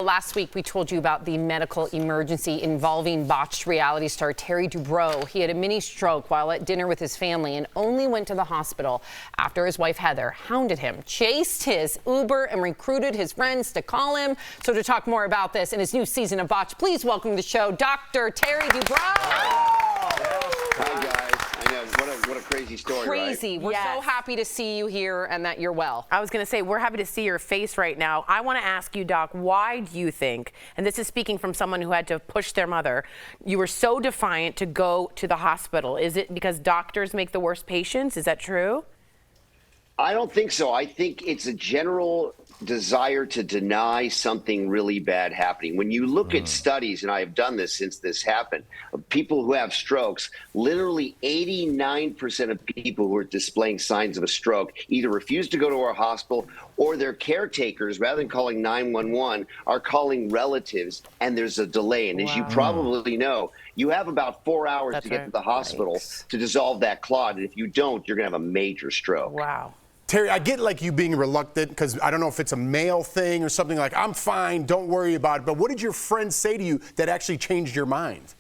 last week we told you about the medical emergency involving Botched reality star Terry Dubrow. He had a mini stroke while at dinner with his family and only went to the hospital after his wife Heather hounded him, chased his Uber, and recruited his friends to call him. So to talk more about this and his new season of Botched, please welcome to the show Dr. Terry Dubrow. Hi, guys. I know. What a crazy story, Crazy. Right? We're so happy to see you here and that you're well. I was going to say, we're happy to see your face right now. I want to ask you, Doc, why do you think, and this is speaking from someone who had to push their mother, you were so defiant to go to the hospital? Is it because doctors make the worst patients? Is that true? I don't think so. I think it's a general desire to deny something really bad happening. When you look at studies, and I have done this since this happened, of people who have strokes, literally 89% of people who are displaying signs of a stroke either refuse to go to our hospital or their caretakers, rather than calling 911, are calling relatives, and there's a delay. And as you probably know, you have about 4 hours to get to the hospital to dissolve that clot. And if you don't, you're going to have a major stroke. Wow. Terry, I get like you being reluctant because I don't know if it's a male thing or something like, I'm fine, don't worry about it. But what did your friends say to you that actually changed your mind?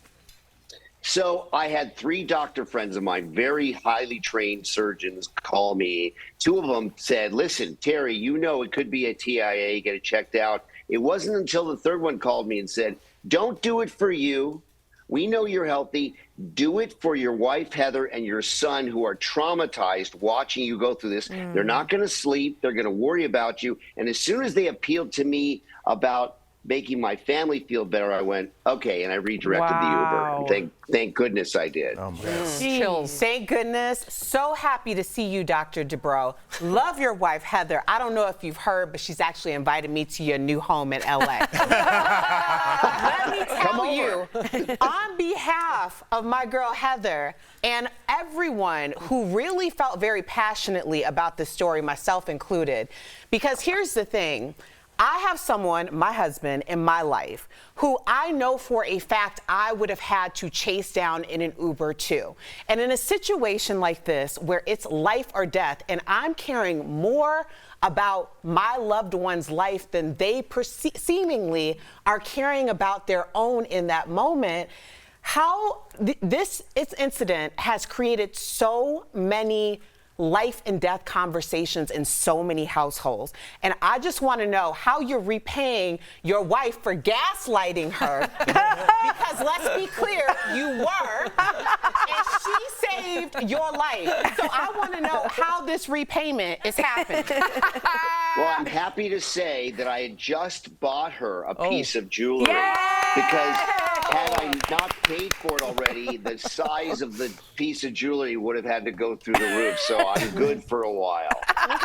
So I had 3 doctor friends of mine, very highly trained surgeons, call me. 2 of them said, listen, Terry, you know it could be a TIA, get it checked out. It wasn't until the 3rd one called me and said, don't do it for you. We know you're healthy. Do it for your wife, Heather, and your son, who are traumatized watching you go through this. They're not going to sleep. They're going to worry about you. And as soon as they appealed to me about making my family feel better, I went, okay, and I redirected the Uber. And thank goodness I did. Oh, my Chills. Thank goodness. So happy to see you, Dr. Dubrow. Love your wife, Heather. I don't know if you've heard, but she's actually invited me to your new home in L.A. Let me tell you, on behalf of my girl, Heather, and everyone who really felt very passionately about this story, myself included, because here's the thing. I have someone, my husband, in my life who I know for a fact I would have had to chase down in an Uber too. And in a situation like this, where it's life or death, and I'm caring more about my loved one's life than they seemingly are caring about their own in that moment, how this incident has created so many life and death conversations in so many households. And I just want to know how you're repaying your wife for gaslighting her. Because let's be clear, you were, and she saved your life. So I want to know how this repayment is happening. Well, I'm happy to say that I had just bought her a piece of jewelry because had I not paid for it already, the size of the piece of jewelry would have had to go through the roof. So I'm good for a while. Okay. All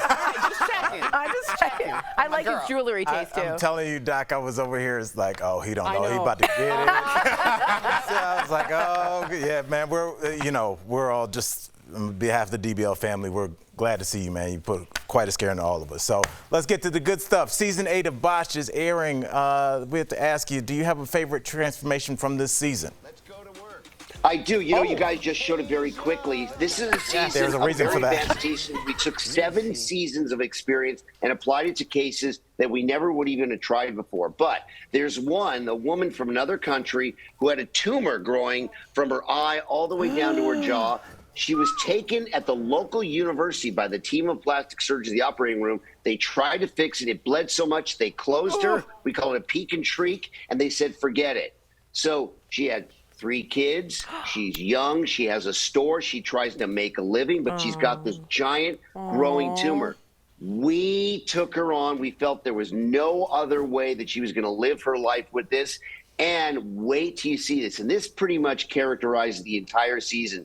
right, just checking. I'm just checking. I like his jewelry taste, too. I'm telling you, Doc, I was over here. It's like, oh, he don't know. He about to get it. So I was like, oh, yeah, man. We're all just, on behalf of the DBL family, we're glad to see you, man. You put quite a scare into all of us. So let's get to the good stuff. Season 8 of Botched is airing. We have to ask you, do you have a favorite transformation from this season? I do. You know, you guys just showed it very quickly. This is a season, there's a reason for that. advanced season. We took 7 seasons of experience and applied it to cases that we never would even have tried before. But there's one, a woman from another country who had a tumor growing from her eye all the way down to her jaw. She was taken at the local university by the team of plastic surgeons in the operating room. They tried to fix it. It bled so much, they closed her. We call it a peek and shriek, and they said, forget it. So she had 3 kids. She's young. She has a store. She tries to make a living, but she's got this giant growing tumor. We took her on. We felt there was no other way that she was going to live her life with this. And wait till you see this. And this pretty much characterizes the entire season.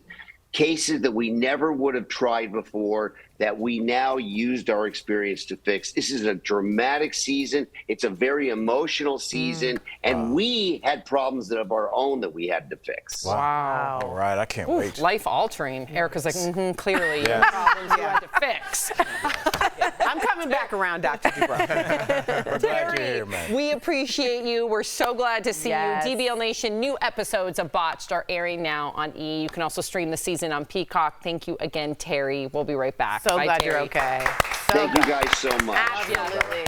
Cases that we never would have tried before that we now used our experience to fix. This is a dramatic season. It's a very emotional season. And we had problems of our own that we had to fix. Wow. All right, I can't wait. Life altering. Erica's like, clearly, you have problems you had to fix. I'm coming back around, Dr. Dubrow. We're glad you're here, man. We appreciate you. We're so glad to see you. DBL Nation, new episodes of Botched are airing now on E! You can also stream the season on Peacock. Thank you again, Terry. We'll be right back. So Bye, glad Terry. you're okay. Thank you guys so much. Absolutely.